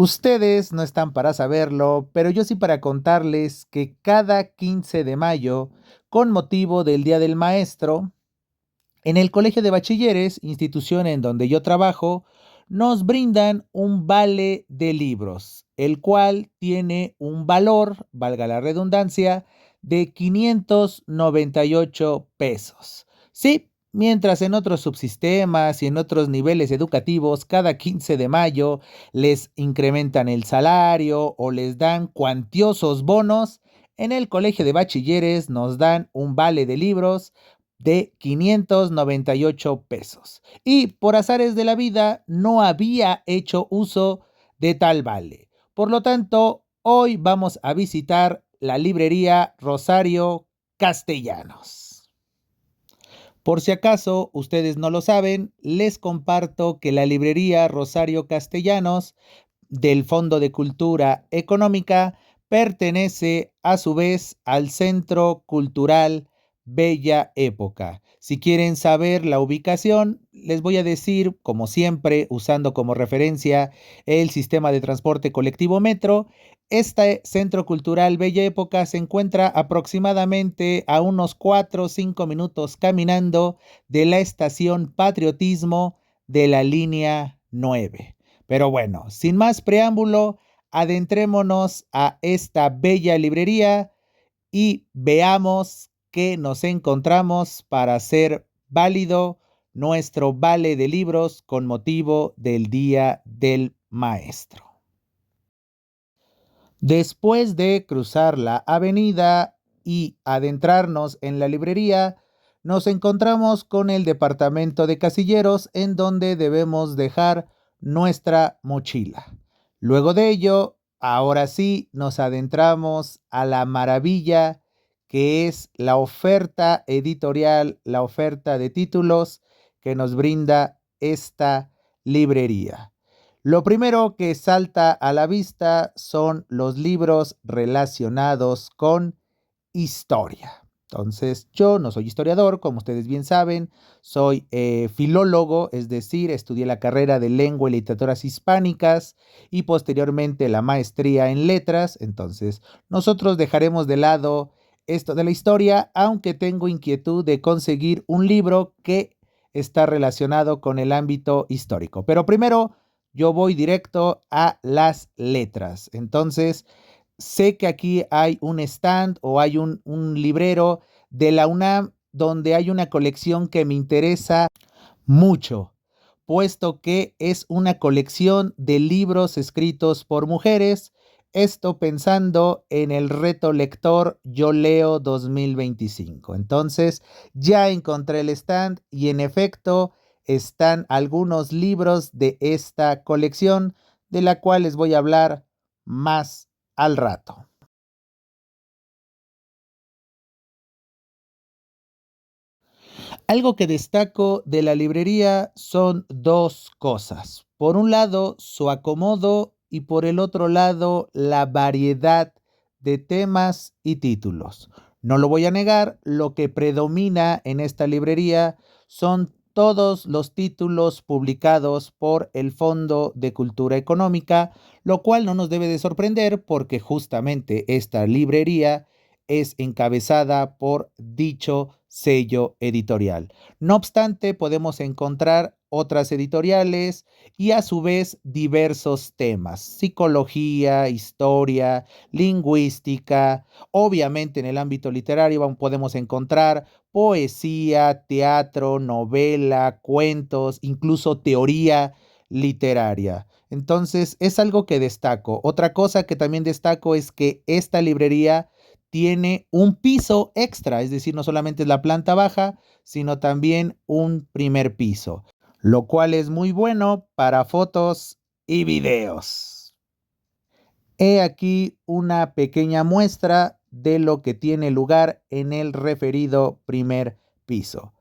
Ustedes no están para saberlo, pero yo sí para contarles que cada 15 de mayo, con motivo del Día del Maestro, en el Colegio de Bachilleres, institución en donde yo trabajo, nos brindan un vale de libros, el cual tiene un valor, valga la redundancia, de 598 pesos. Sí, mientras en otros subsistemas y en otros niveles educativos, cada 15 de mayo les incrementan el salario o les dan cuantiosos bonos, en el Colegio de Bachilleres nos dan un vale de libros de 598 pesos. Y por azares de la vida no había hecho uso de tal vale. Por lo tanto, hoy vamos a visitar la librería Rosario Castellanos. Por si acaso ustedes no lo saben, les comparto que la librería Rosario Castellanos del Fondo de Cultura Económica pertenece a su vez al Centro Cultural Bella Época. Si quieren saber la ubicación, les voy a decir, como siempre, usando como referencia el sistema de transporte colectivo Metro. Este Centro Cultural Bella Época se encuentra aproximadamente a unos 4 o 5 minutos caminando de la estación Patriotismo de la línea 9. Pero bueno, sin más preámbulo, adentrémonos a esta bella librería y veamos qué nos encontramos para hacer válido nuestro vale de libros con motivo del Día del Maestro. Después de cruzar la avenida y adentrarnos en la librería, nos encontramos con el departamento de casilleros en donde debemos dejar nuestra mochila. Luego de ello, ahora sí nos adentramos a la maravilla que es la oferta editorial, la oferta de títulos que nos brinda esta librería. Lo primero que salta a la vista son los libros relacionados con historia. Entonces, yo no soy historiador, como ustedes bien saben, soy filólogo, es decir, estudié la carrera de lengua y literaturas hispánicas y posteriormente la maestría en letras. Entonces, nosotros dejaremos de lado esto de la historia, aunque tengo inquietud de conseguir un libro que está relacionado con el ámbito histórico. Pero primero, yo voy directo a las letras. Entonces, sé que aquí hay un stand o hay un librero de la UNAM donde hay una colección que me interesa mucho, puesto que es una colección de libros escritos por mujeres. Esto pensando en el reto lector Yo Leo 2025. Entonces ya encontré el stand y en efecto están algunos libros de esta colección de la cual les voy a hablar más al rato. Algo que destaco de la librería son dos cosas. Por un lado, su acomodo y por el otro lado, la variedad de temas y títulos. No lo voy a negar, lo que predomina en esta librería son todos los títulos publicados por el Fondo de Cultura Económica, lo cual no nos debe de sorprender porque justamente esta librería es encabezada por dicho sello editorial. No obstante, podemos encontrar otras editoriales y a su vez diversos temas, psicología, historia, lingüística. Obviamente en el ámbito literario podemos encontrar poesía, teatro, novela, cuentos, incluso teoría literaria. Entonces es algo que destaco. Otra cosa que también destaco es que esta librería tiene un piso extra, es decir, no solamente es la planta baja, sino también un primer piso, lo cual es muy bueno para fotos y videos. He aquí una pequeña muestra de lo que tiene lugar en el referido primer piso.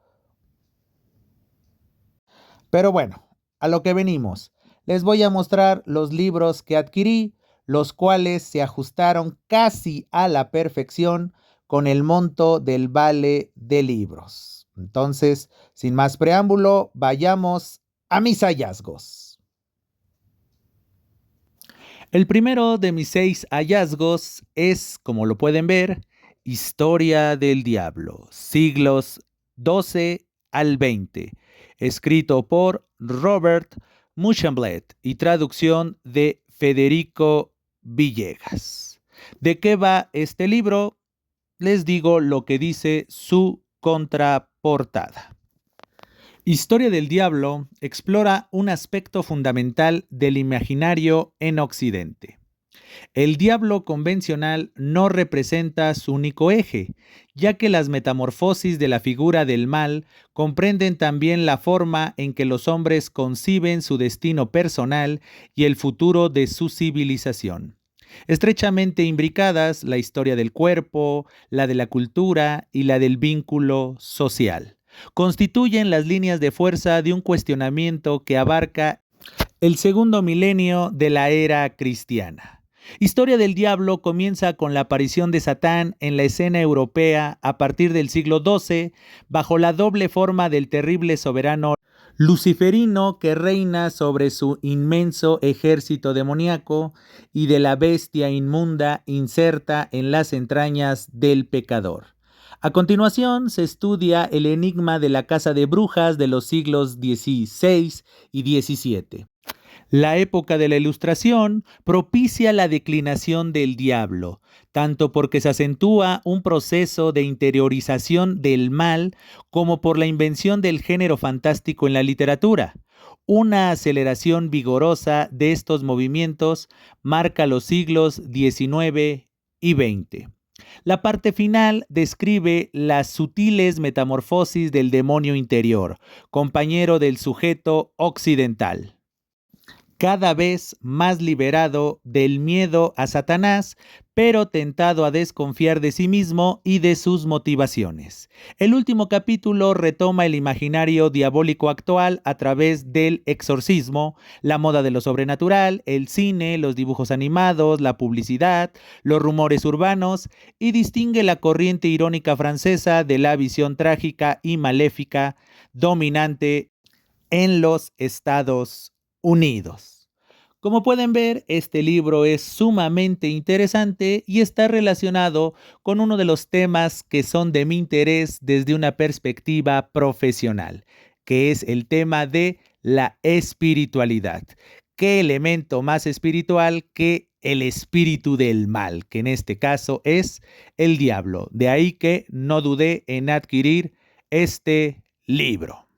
Pero bueno, a lo que venimos. Les voy a mostrar los libros que adquirí, los cuales se ajustaron casi a la perfección con el monto del vale de libros. Entonces, sin más preámbulo, vayamos a mis hallazgos. El primero de mis 6 hallazgos es, como lo pueden ver, Historia del Diablo, siglos XII al XX, escrito por Robert Muschamblett y traducción de Federico Villegas. ¿De qué va este libro? Les digo lo que dice su contraportada. Historia del Diablo explora un aspecto fundamental del imaginario en Occidente. El diablo convencional no representa su único eje, ya que las metamorfosis de la figura del mal comprenden también la forma en que los hombres conciben su destino personal y el futuro de su civilización. Estrechamente imbricadas la historia del cuerpo, la de la cultura y la del vínculo social constituyen las líneas de fuerza de un cuestionamiento que abarca el segundo milenio de la era cristiana. Historia del Diablo comienza con la aparición de Satán en la escena europea a partir del siglo XII, bajo la doble forma del terrible soberano luciferino que reina sobre su inmenso ejército demoníaco y de la bestia inmunda inserta en las entrañas del pecador. A continuación se estudia el enigma de la casa de brujas de los siglos XVI y XVII. La época de la Ilustración propicia la declinación del diablo, tanto porque se acentúa un proceso de interiorización del mal como por la invención del género fantástico en la literatura. Una aceleración vigorosa de estos movimientos marca los siglos XIX y XX. La parte final describe las sutiles metamorfosis del demonio interior, compañero del sujeto occidental, cada vez más liberado del miedo a Satanás, pero tentado a desconfiar de sí mismo y de sus motivaciones. El último capítulo retoma el imaginario diabólico actual a través del exorcismo, la moda de lo sobrenatural, el cine, los dibujos animados, la publicidad, los rumores urbanos, y distingue la corriente irónica francesa de la visión trágica y maléfica dominante en los Estados Unidos. Como pueden ver, este libro es sumamente interesante y está relacionado con uno de los temas que son de mi interés desde una perspectiva profesional, que es el tema de la espiritualidad. ¿Qué elemento más espiritual que el espíritu del mal, que en este caso es el diablo? De ahí que no dudé en adquirir este libro.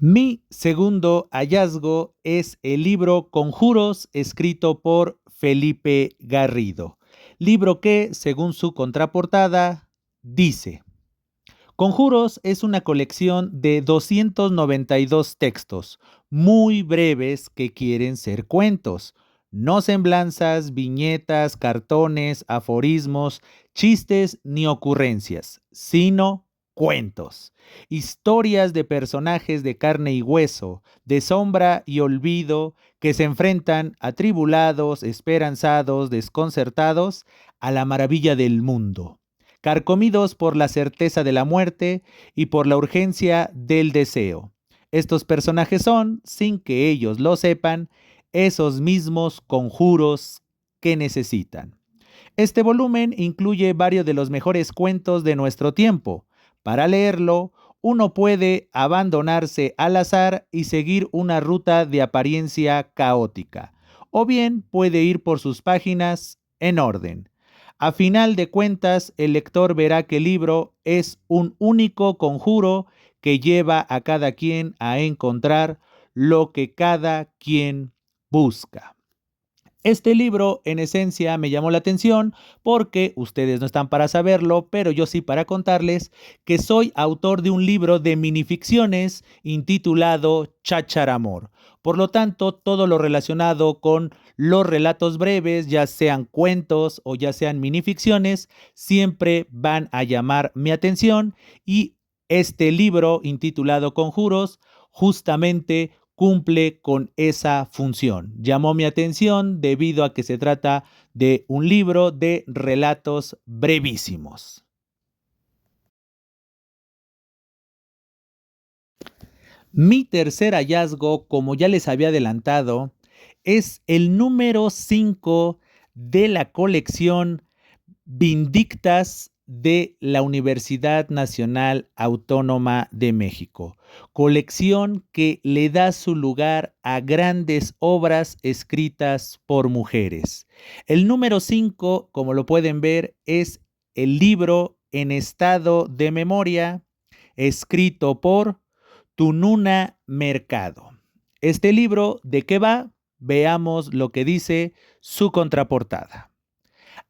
Mi segundo hallazgo es el libro Conjuros, escrito por Felipe Garrido. Libro que, según su contraportada, dice: Conjuros es una colección de 292 textos, muy breves que quieren ser cuentos. No semblanzas, viñetas, cartones, aforismos, chistes ni ocurrencias, sino cuentos. Historias de personajes de carne y hueso, de sombra y olvido, que se enfrentan atribulados, esperanzados, desconcertados, a la maravilla del mundo, carcomidos por la certeza de la muerte y por la urgencia del deseo. Estos personajes son, sin que ellos lo sepan, esos mismos conjuros que necesitan. Este volumen incluye varios de los mejores cuentos de nuestro tiempo. Para leerlo, uno puede abandonarse al azar y seguir una ruta de apariencia caótica, o bien puede ir por sus páginas en orden. A final de cuentas, el lector verá que el libro es un único conjuro que lleva a cada quien a encontrar lo que cada quien busca. Este libro, en esencia, me llamó la atención porque ustedes no están para saberlo, pero yo sí para contarles que soy autor de un libro de minificciones intitulado Chacharamor. Por lo tanto, todo lo relacionado con los relatos breves, ya sean cuentos o ya sean minificciones, siempre van a llamar mi atención, y este libro intitulado Conjuros justamente cumple con esa función. Llamó mi atención debido a que se trata de un libro de relatos brevísimos. Mi tercer hallazgo, como ya les había adelantado, es el número 5 de la colección Vindictas de la Universidad Nacional Autónoma de México, colección que le da su lugar a grandes obras escritas por mujeres. El número 5, como lo pueden ver, es el libro En estado de memoria, escrito por Tununa Mercado. Este libro, ¿de qué va? Veamos lo que dice su contraportada.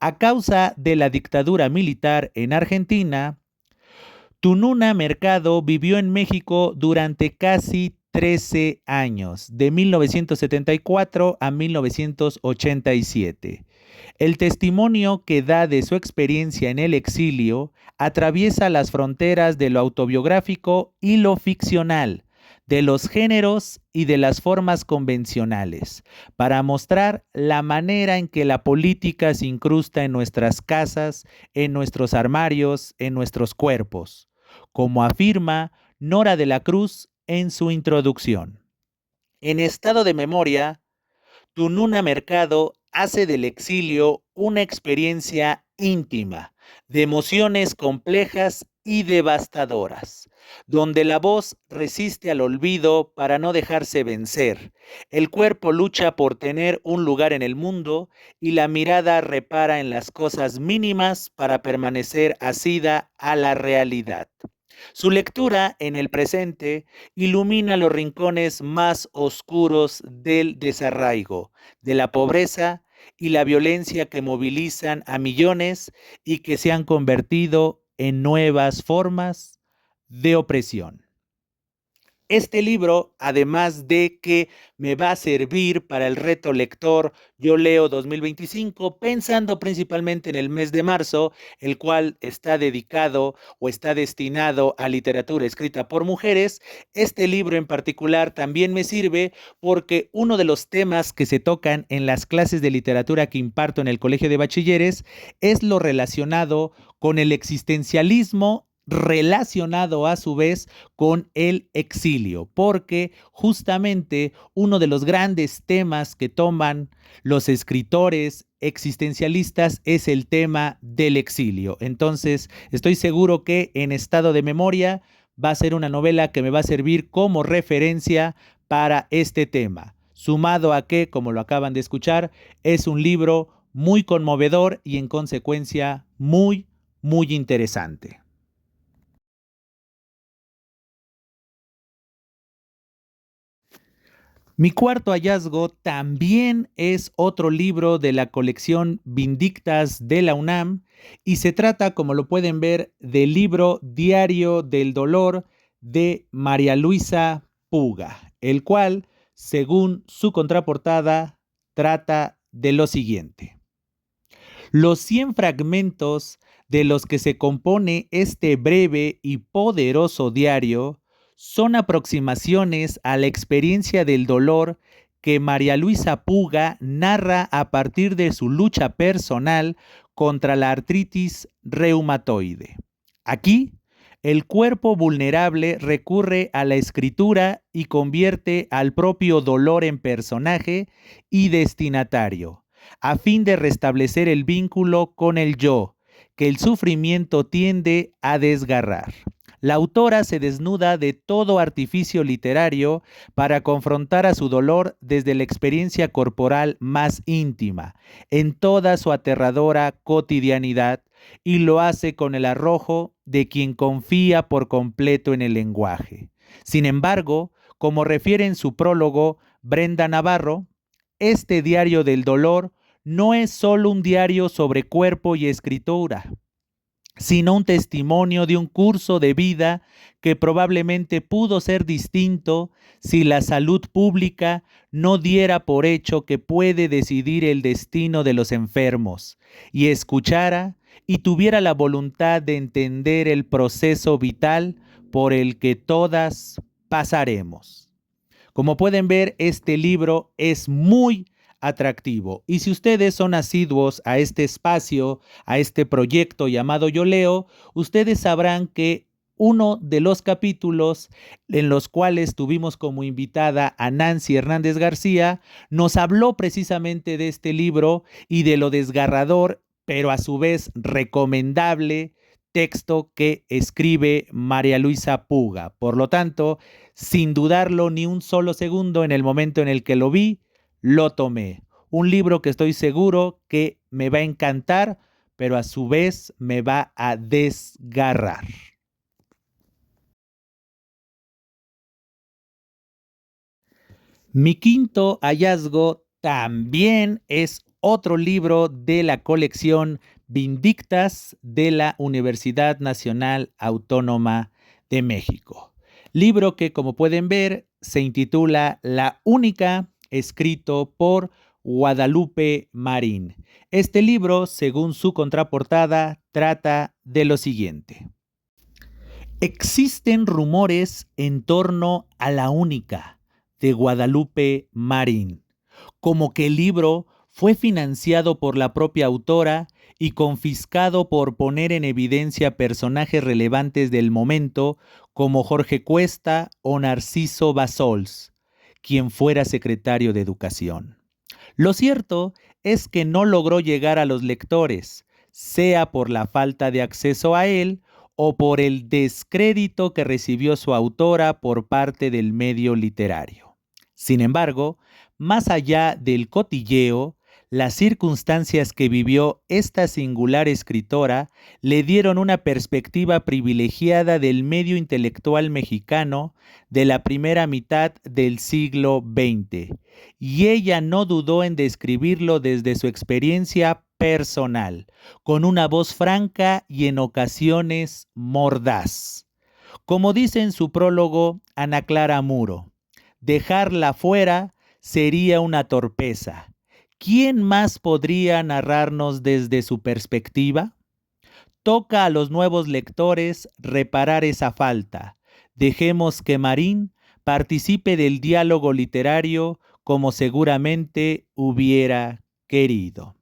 A causa de la dictadura militar en Argentina, Tununa Mercado vivió en México durante casi 13 años, de 1974 a 1987. El testimonio que da de su experiencia en el exilio atraviesa las fronteras de lo autobiográfico y lo ficcional, de los géneros y de las formas convencionales, para mostrar la manera en que la política se incrusta en nuestras casas, en nuestros armarios, en nuestros cuerpos, como afirma Nora de la Cruz en su introducción. En estado de memoria, Tununa Mercado hace del exilio una experiencia íntima, de emociones complejas y devastadoras, donde la voz resiste al olvido para no dejarse vencer, el cuerpo lucha por tener un lugar en el mundo y la mirada repara en las cosas mínimas para permanecer asida a la realidad. Su lectura en el presente ilumina los rincones más oscuros del desarraigo, de la pobreza y la violencia que movilizan a millones y que se han convertido en nuevas formas de opresión. Este libro, además de que me va a servir para el reto lector Yo Leo 2025, pensando principalmente en el mes de marzo, el cual está dedicado o está destinado a literatura escrita por mujeres, este libro en particular también me sirve porque uno de los temas que se tocan en las clases de literatura que imparto en el Colegio de Bachilleres es lo relacionado con el existencialismo, relacionado a su vez con el exilio, porque justamente uno de los grandes temas que toman los escritores existencialistas es el tema del exilio. Entonces, estoy seguro que En estado de memoria va a ser una novela que me va a servir como referencia para este tema, sumado a que, como lo acaban de escuchar, es un libro muy conmovedor y en consecuencia muy interesante. Mi cuarto hallazgo también es otro libro de la colección Vindictas de la UNAM y se trata, como lo pueden ver, del libro Diario del Dolor de María Luisa Puga, el cual, según su contraportada, trata de lo siguiente. Los 100 fragmentos de los que se compone este breve y poderoso diario son aproximaciones a la experiencia del dolor que María Luisa Puga narra a partir de su lucha personal contra la artritis reumatoide. Aquí, el cuerpo vulnerable recurre a la escritura y convierte al propio dolor en personaje y destinatario, a fin de restablecer el vínculo con el yo, que el sufrimiento tiende a desgarrar. La autora se desnuda de todo artificio literario para confrontar a su dolor desde la experiencia corporal más íntima, en toda su aterradora cotidianidad, y lo hace con el arrojo de quien confía por completo en el lenguaje. Sin embargo, como refiere en su prólogo Brenda Navarro, este diario del dolor no es solo un diario sobre cuerpo y escritura, sino un testimonio de un curso de vida que probablemente pudo ser distinto si la salud pública no diera por hecho que puede decidir el destino de los enfermos y escuchara y tuviera la voluntad de entender el proceso vital por el que todas pasaremos. Como pueden ver, este libro es muy atractivo. Y si ustedes son asiduos a este espacio, a este proyecto llamado Yo Leo, ustedes sabrán que uno de los capítulos en los cuales tuvimos como invitada a Nancy Hernández García, nos habló precisamente de este libro y de lo desgarrador, pero a su vez recomendable texto que escribe María Luisa Puga. Por lo tanto, sin dudarlo ni un solo segundo, en el momento en el que lo vi, lo tomé. Un libro que estoy seguro que me va a encantar, pero a su vez me va a desgarrar. Mi quinto hallazgo también es otro libro de la colección Vindictas de la Universidad Nacional Autónoma de México. Libro que, como pueden ver, se intitula La Única, escrito por Guadalupe Marín. Este libro, según su contraportada, trata de lo siguiente. Existen rumores en torno a La Única, de Guadalupe Marín, como que el libro fue financiado por la propia autora y confiscado por poner en evidencia personajes relevantes del momento como Jorge Cuesta o Narciso Bassols, quien fuera secretario de Educación. Lo cierto es que no logró llegar a los lectores, sea por la falta de acceso a él o por el descrédito que recibió su autora por parte del medio literario. Sin embargo, más allá del cotilleo, las circunstancias que vivió esta singular escritora le dieron una perspectiva privilegiada del medio intelectual mexicano de la primera mitad del siglo XX, y ella no dudó en describirlo desde su experiencia personal, con una voz franca y en ocasiones mordaz. Como dice en su prólogo Ana Clara Muro, dejarla fuera sería una torpeza. ¿Quién más podría narrarnos desde su perspectiva? Toca a los nuevos lectores reparar esa falta. Dejemos que Marín participe del diálogo literario como seguramente hubiera querido.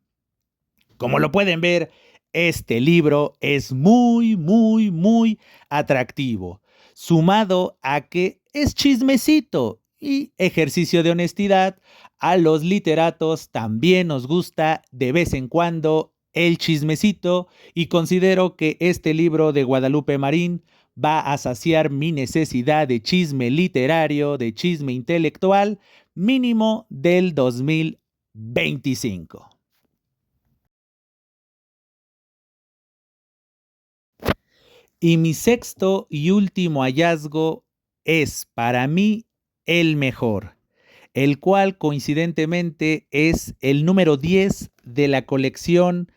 Como lo pueden ver, este libro es muy atractivo, sumado a que es chismecito y ejercicio de honestidad. A los literatos también nos gusta de vez en cuando el chismecito y considero que este libro de Guadalupe Marín va a saciar mi necesidad de chisme literario, de chisme intelectual, mínimo del 2025. Y mi sexto y último hallazgo es para mí el mejor, el cual coincidentemente es el número 10 de la colección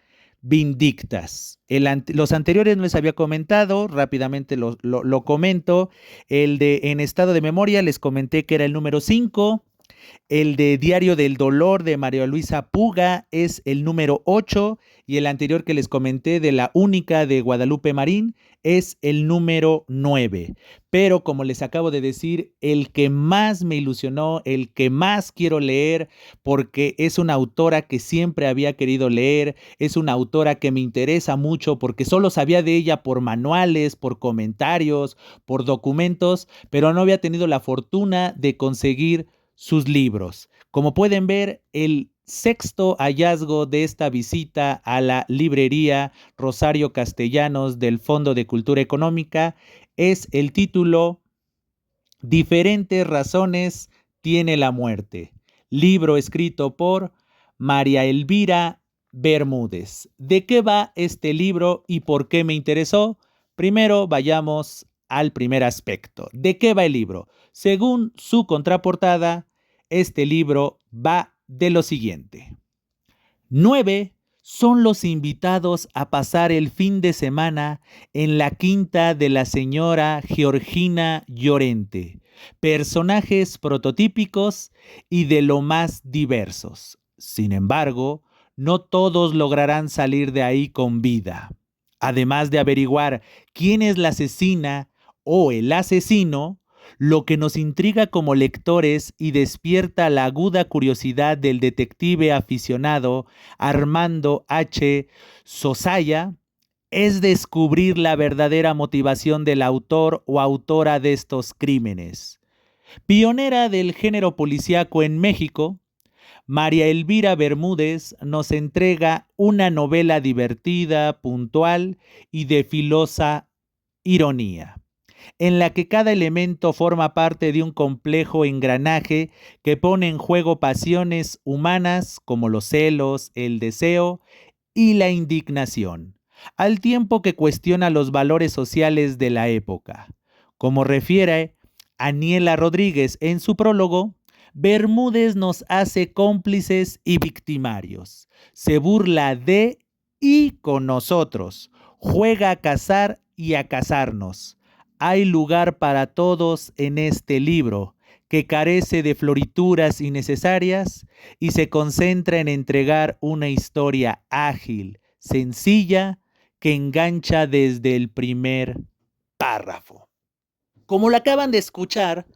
Vindictas. Los anteriores no les había comentado, rápidamente lo comento. El de En estado de memoria les comenté que era el número 5. El de Diario del Dolor de María Luisa Puga es el número 8 y el anterior que les comenté de La Única de Guadalupe Marín es el número 9. Pero como les acabo de decir, el que más me ilusionó, el que más quiero leer, porque es una autora que siempre había querido leer, es una autora que me interesa mucho porque solo sabía de ella por manuales, por comentarios, por documentos, pero no había tenido la fortuna de conseguir sus libros. Como pueden ver, el sexto hallazgo de esta visita a la librería Rosario Castellanos del Fondo de Cultura Económica es el título Diferentes razones tiene la muerte, libro escrito por María Elvira Bermúdez. ¿De qué va este libro y por qué me interesó? Primero vayamos al primer aspecto. ¿De qué va el libro? Según su contraportada, este libro va de lo siguiente. 9 son los invitados a pasar el fin de semana en la quinta de la señora Georgina Llorente. Personajes prototípicos y de lo más diversos. Sin embargo, no todos lograrán salir de ahí con vida. Además de averiguar quién es la asesina o el asesino, lo que nos intriga como lectores y despierta la aguda curiosidad del detective aficionado Armando H. Sosaya es descubrir la verdadera motivación del autor o autora de estos crímenes. Pionera del género policíaco en México, María Elvira Bermúdez nos entrega una novela divertida, puntual y de filosa ironía, en la que cada elemento forma parte de un complejo engranaje que pone en juego pasiones humanas como los celos, el deseo y la indignación, al tiempo que cuestiona los valores sociales de la época. Como refiere Aniela Rodríguez en su prólogo, Bermúdez nos hace cómplices y victimarios, se burla de y con nosotros, juega a cazar y a cazarnos. Hay lugar para todos en este libro, que carece de florituras innecesarias y se concentra en entregar una historia ágil, sencilla, que engancha desde el primer párrafo. Como lo acaban de escuchar,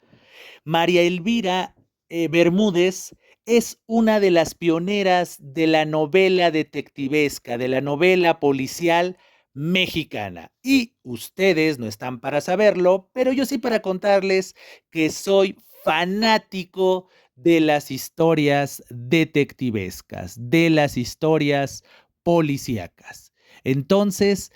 María Elvira Bermúdez es una de las pioneras de la novela detectivesca, de la novela policial mexicana. Y ustedes no están para saberlo, pero yo sí para contarles que soy fanático de las historias detectivescas, de las historias policíacas. Entonces,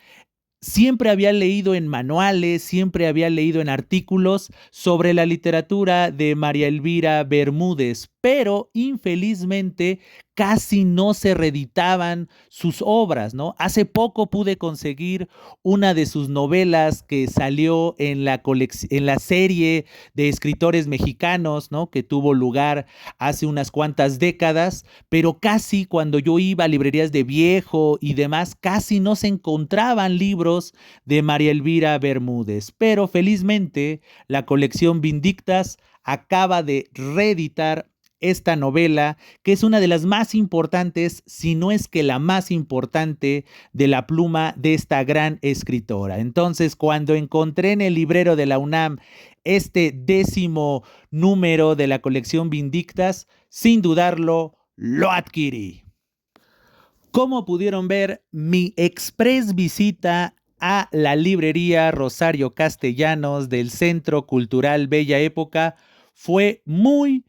siempre había leído en manuales, siempre había leído en artículos sobre la literatura de María Elvira Bermúdez, pero infelizmente casi no se reeditaban sus obras, ¿no? Hace poco pude conseguir una de sus novelas que salió en la serie de escritores mexicanos, ¿no? Que tuvo lugar hace unas cuantas décadas, pero casi cuando yo iba a librerías de viejo y demás, casi no se encontraban libros de María Elvira Bermúdez. Pero felizmente la colección Vindictas acaba de reeditar esta novela, que es una de las más importantes, si no es que la más importante, de la pluma de esta gran escritora. Entonces, cuando encontré en el librero de la UNAM este 10º número de la colección Vindictas, sin dudarlo, lo adquirí. Como pudieron ver, mi express visita a la librería Rosario Castellanos del Centro Cultural Bella Época fue muy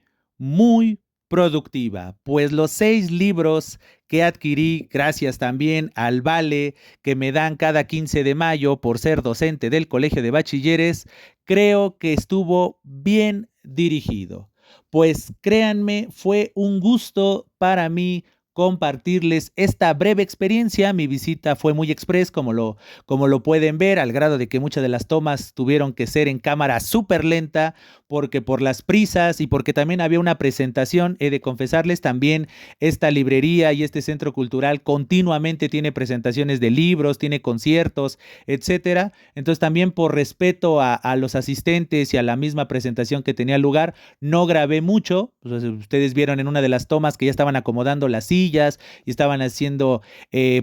productiva, pues los 6 libros que adquirí, gracias también al vale que me dan cada 15 de mayo por ser docente del Colegio de Bachilleres, creo que estuvo bien dirigido. Pues créanme, fue un gusto para mí compartirles esta breve experiencia. Mi visita fue muy express, como lo pueden ver, al grado de que muchas de las tomas tuvieron que ser en cámara súper lenta, porque por las prisas y porque también había una presentación. He de confesarles, también esta librería y este centro cultural continuamente tiene presentaciones de libros, tiene conciertos, etcétera. Entonces también por respeto a los asistentes y a la misma presentación que tenía lugar, no grabé mucho. Pues, ustedes vieron en una de las tomas que ya estaban acomodando las sillas y estaban haciendo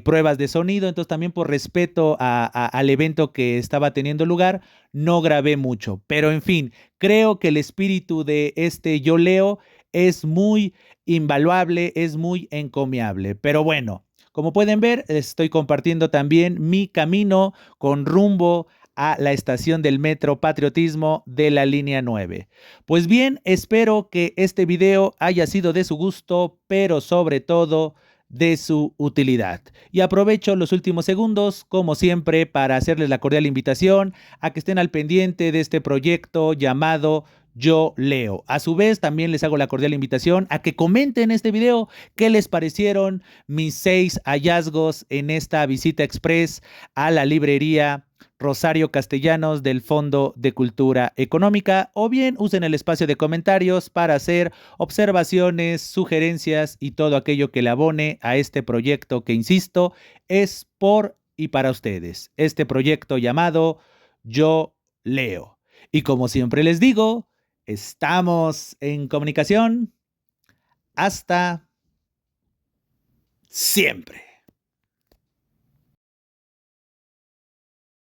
pruebas de sonido. Entonces también por respeto al evento que estaba teniendo lugar, no grabé mucho. Pero en fin, creo que el espíritu de este Yo Leo es muy invaluable, es muy encomiable. Pero bueno, como pueden ver, estoy compartiendo también mi camino con rumbo a la estación del Metro Patriotismo de la línea 9. Pues bien, espero que este video haya sido de su gusto, pero sobre todo de su utilidad. Y aprovecho los últimos segundos, como siempre, para hacerles la cordial invitación a que estén al pendiente de este proyecto llamado Yo Leo. A su vez, también les hago la cordial invitación a que comenten este video qué les parecieron mis 6 hallazgos en esta visita express a la librería Rosario Castellanos del Fondo de Cultura Económica, o bien usen el espacio de comentarios para hacer observaciones, sugerencias y todo aquello que le abone a este proyecto que, insisto, es por y para ustedes. Este proyecto llamado Yo Leo. Y como siempre les digo, estamos en comunicación. Hasta siempre.